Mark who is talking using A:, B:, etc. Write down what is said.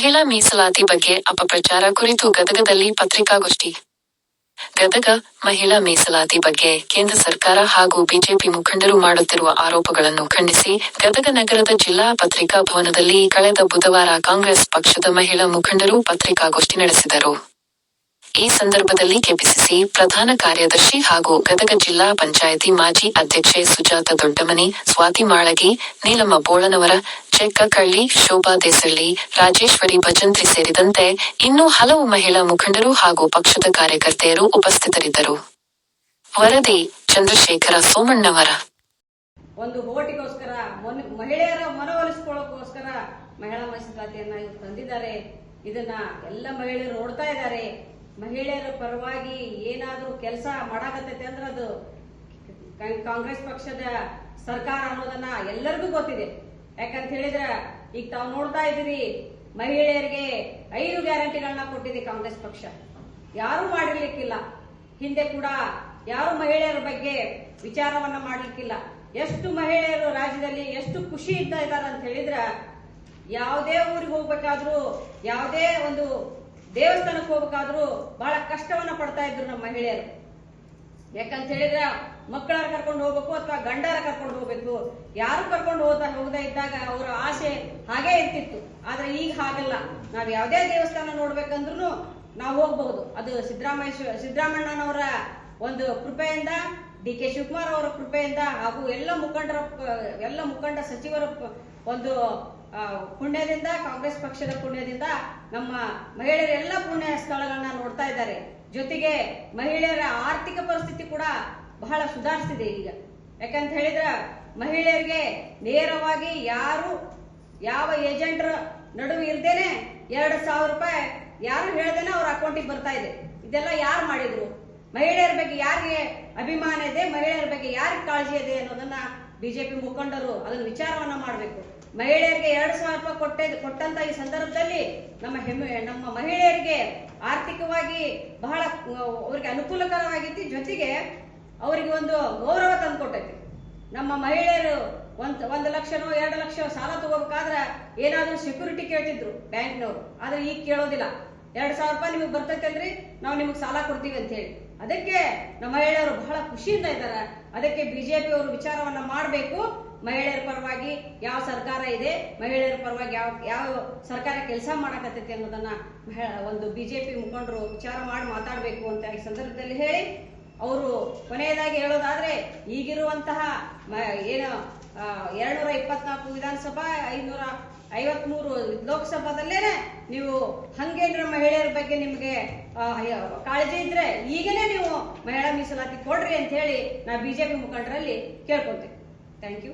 A: ಮಹಿಳಾ ಮೀಸಲಾತಿ ಬಗ್ಗೆ ಅಪಪ್ರಚಾರ ಕುರಿತು ಗದಗದಲ್ಲಿ ಪತ್ರಿಕಾಗೋಷ್ಠಿ. ಗದಗ: ಮಹಿಳಾ ಮೀಸಲಾತಿ ಬಗ್ಗೆ ಕೇಂದ್ರ ಸರ್ಕಾರ ಹಾಗೂ ಬಿಜೆಪಿ ಮುಖಂಡರು ಮಾಡುತ್ತಿರುವ ಆರೋಪಗಳನ್ನು ಖಂಡಿಸಿ ಗದಗ ನಗರದ ಜಿಲ್ಲಾ ಪತ್ರಿಕಾ ಭವನದಲ್ಲಿ ಕಳೆದ ಬುಧವಾರ ಕಾಂಗ್ರೆಸ್ ಪಕ್ಷದ ಮಹಿಳಾ ಮುಖಂಡರು ಪತ್ರಿಕಾಗೋಷ್ಠಿ ನಡೆಸಿದರು. ಈ ಸಂದರ್ಭದಲ್ಲಿ ಕೆಪಿಸಿಸಿ ಪ್ರಧಾನ ಕಾರ್ಯದರ್ಶಿ ಹಾಗೂ ಗದಗ ಜಿಲ್ಲಾ ಪಂಚಾಯಿತಿ ಮಾಜಿ ಅಧ್ಯಕ್ಷೆ ಸುಜಾತ ದೊಡ್ಡಮನಿ, ಸ್ವಾತಿ ಮಾಳಗಿ, ನೀಲಮ್ಮ ಬೋಳನವರ, ಚೆಕ್ಕ ಕಳ್ಳಿ, ಶೋಭಾ ದೇಸಳ್ಳಿ, ರಾಜೇಶ್ವರಿ ಭಜಂತ್ರಿ ಸೇರಿದಂತೆ ಇನ್ನೂ ಹಲವು ಮಹಿಳಾ ಮುಖಂಡರು ಹಾಗೂ ಪಕ್ಷದ ಕಾರ್ಯಕರ್ತೆಯರು ಉಪಸ್ಥಿತರಿದ್ದರು. ವರದಿ: ಚಂದ್ರಶೇಖರ ಸೋಮಣ್ಣವರ.
B: ಒಂದು ಓಟಿಗೋಸ್ಕರ, ಮಹಿಳೆಯರ ಮನವೊಲಿಸಿಕೊಳ್ಳೋಕ್ಕೋಸ್ಕರ ಮಹಿಳಾ ಮೀಸಲಾತಿಯನ್ನ ಇವರು ತಂದಿದ್ದಾರೆ. ಇದನ್ನ ಎಲ್ಲ ಮಹಿಳೆಯರು ನೋಡ್ತಾ ಇದ್ದಾರೆ. ಮಹಿಳೆಯರ ಪರವಾಗಿ ಏನಾದ್ರೂ ಕೆಲಸ ಮಾಡಾಕತ್ತೈತೆ ಅಂದ್ರೆ ಅದು ಕಾಂಗ್ರೆಸ್ ಪಕ್ಷದ ಸರ್ಕಾರ ಅನ್ನೋದನ್ನ ಎಲ್ಲರಿಗೂ ಗೊತ್ತಿದೆ. ಯಾಕಂತ ಹೇಳಿದ್ರೆ ಈಗ ತಾವು ನೋಡ್ತಾ ಇದ್ದೀರಿ, ಮಹಿಳೆಯರಿಗೆ 5 ಗ್ಯಾರಂಟಿಗಳನ್ನ ಕೊಟ್ಟಿದೆ ಕಾಂಗ್ರೆಸ್ ಪಕ್ಷ. ಯಾರು ಮಾಡಿರ್ಲಿಕ್ಕಿಲ್ಲ. ಹಿಂದೆ ಕೂಡ ಯಾರು ಮಹಿಳೆಯರ ಬಗ್ಗೆ ವಿಚಾರವನ್ನ ಮಾಡ್ಲಿಕ್ಕಿಲ್ಲ. ಎಷ್ಟು ಮಹಿಳೆಯರು ರಾಜ್ಯದಲ್ಲಿ ಎಷ್ಟು ಖುಷಿ ಇದ್ದಾರೆ ಅಂತ ಹೇಳಿದ್ರೆ, ಯಾವುದೇ ಊರಿಗೆ ಹೋಗ್ಬೇಕಾದ್ರೂ, ಯಾವುದೇ ಒಂದು ದೇವಸ್ಥಾನಕ್ಕೆ ಹೋಗ್ಬೇಕಾದ್ರೂ ಬಹಳ ಕಷ್ಟವನ್ನ ಪಡ್ತಾ ಇದ್ರು ನಮ್ಮ ಮಹಿಳೆಯರು. ಯಾಕಂತ ಹೇಳಿದ್ರೆ ಮಕ್ಕಳಾರ ಕರ್ಕೊಂಡು ಹೋಗ್ಬೇಕು ಅಥವಾ ಗಂಡಾರ ಕರ್ಕೊಂಡು ಹೋಗ್ಬೇಕು. ಯಾರು ಕರ್ಕೊಂಡು ಹೋಗದೇ ಇದ್ದಾಗ ಅವರ ಆಸೆ ಹಾಗೇ ಇರ್ತಿತ್ತು. ಆದ್ರೆ ಈಗ ಹಾಗಲ್ಲ. ನಾವ್ ಯಾವುದೇ ದೇವಸ್ಥಾನ ನೋಡ್ಬೇಕಂದ್ರೂ ನಾವು ಹೋಗ್ಬಹುದು. ಅದು ಸಿದ್ದರಾಮಣ್ಣನವರ ಒಂದು ಕೃಪೆಯಿಂದ, ಡಿ ಕೆ ಶಿವಕುಮಾರ್ ಅವರ ಕೃಪೆಯಿಂದ ಹಾಗೂ ಎಲ್ಲ ಮುಖಂಡ ಸಚಿವರ ಒಂದು ಪುಣ್ಯದಿಂದ, ಕಾಂಗ್ರೆಸ್ ಪಕ್ಷದ ಪುಣ್ಯದಿಂದ ನಮ್ಮ ಮಹಿಳೆಯರ ಎಲ್ಲ ಪುಣ್ಯ ಸ್ಥಳಗಳನ್ನ ನೋಡ್ತಾ ಇದ್ದಾರೆ. ಜೊತೆಗೆ ಮಹಿಳೆಯರ ಆರ್ಥಿಕ ಪರಿಸ್ಥಿತಿ ಕೂಡ ಬಹಳ ಸುಧಾರಿಸಿದೆ ಈಗ. ಯಾಕಂತ ಹೇಳಿದ್ರೆ ಮಹಿಳೆಯರಿಗೆ ನೇರವಾಗಿ ಯಾವ ಏಜೆಂಟರ ನಡುವೆ ಇರ್ದೇನೆ 2,000 ರೂಪಾಯಿ ಯಾರು ಹೇಳ್ದೇನೆ ಅವ್ರ ಅಕೌಂಟಿಗೆ ಬರ್ತಾ ಇದೆ. ಇದೆಲ್ಲ ಯಾರು ಮಾಡಿದ್ರು? ಮಹಿಳೆಯರ ಬಗ್ಗೆ ಯಾರಿಗೆ ಅಭಿಮಾನ ಇದೆ, ಮಹಿಳೆಯರ ಬಗ್ಗೆ ಯಾರಿಗೆ ಕಾಳಜಿ ಇದೆ ಅನ್ನೋದನ್ನ ಬಿಜೆಪಿ ಮುಖಂಡರು ಅದನ್ನ ವಿಚಾರವನ್ನ ಮಾಡಬೇಕು. ಮಹಿಳೆಯರಿಗೆ 2,000 ರೂಪಾಯಿ ಕೊಟ್ಟಂತ ಈ ಸಂದರ್ಭದಲ್ಲಿ ನಮ್ಮ ಮಹಿಳೆಯರಿಗೆ ಆರ್ಥಿಕವಾಗಿ ಬಹಳ ಅವರಿಗೆ ಅನುಕೂಲಕರವಾಗಿತ್ತು. ಜೊತೆಗೆ ಅವರಿಗೆ ಒಂದು ಗೌರವ ತಂದುಕೊಟ್ಟೈತಿ. ನಮ್ಮ ಮಹಿಳೆಯರು 1 ಲಕ್ಷನೋ 2 ಲಕ್ಷ ಸಾಲ ತಗೋಬೇಕಾದ್ರೆ ಏನಾದ್ರೂ ಸೆಕ್ಯೂರಿಟಿ ಕೇಳ್ತಿದ್ರು ಬ್ಯಾಂಕ್ನವರು. ಆದ್ರೆ ಈಗ ಕೇಳೋದಿಲ್ಲ. 2,000 ರೂಪಾಯಿ ನಿಮಗೆ ಬರ್ತೈತೆ ಅಲ್ರಿ, ನಾವು ನಿಮಗೆ ಸಾಲ ಕೊಡ್ತೀವಿ ಅಂತ ಹೇಳಿ. ಅದಕ್ಕೆ ನಮ್ಮ ಮಹಿಳೆಯರು ಬಹಳ ಖುಷಿಯಿಂದ ಇದ್ದಾರೆ. ಅದಕ್ಕೆ ಬಿಜೆಪಿ ಅವರು ವಿಚಾರವನ್ನ ಮಾಡಬೇಕು. ಮಹಿಳೆಯರ ಪರವಾಗಿ ಯಾವ ಸರ್ಕಾರ ಇದೆ, ಮಹಿಳೆಯರ ಪರವಾಗಿ ಯಾವ ಸರ್ಕಾರ ಕೆಲಸ ಮಾಡಕತ್ತೈತಿ ಅನ್ನೋದನ್ನ ಒಂದು ಬಿಜೆಪಿ ಮುಖಂಡರು ವಿಚಾರ ಮಾಡಿ ಮಾತಾಡಬೇಕು ಅಂತ ಈ ಸಂದರ್ಭದಲ್ಲಿ ಹೇಳಿ, ಅವರು ಕೊನೆಯದಾಗಿ ಹೇಳೋದಾದ್ರೆ, ಈಗಿರುವಂತಹ ಏನು 224 ವಿಧಾನಸಭಾ, 553 ಲೋಕಸಭಾದಲ್ಲೇನೆ ನೀವು ಹಂಗೇನ್ರ ಮಹಿಳೆಯರ ಬಗ್ಗೆ ನಿಮ್ಗೆ ಕಾಳಜಿ ಇದ್ರೆ ಈಗನೇ ನೀವು ಮಹಿಳಾ ಮೀಸಲಾತಿ ಕೊಡ್ರಿ ಅಂತ ಹೇಳಿ ನಾ ಬಿಜೆಪಿ ಮುಖಂಡರಲ್ಲಿ ಕೇಳ್ಕೊಂತೇನೆ. Thank you.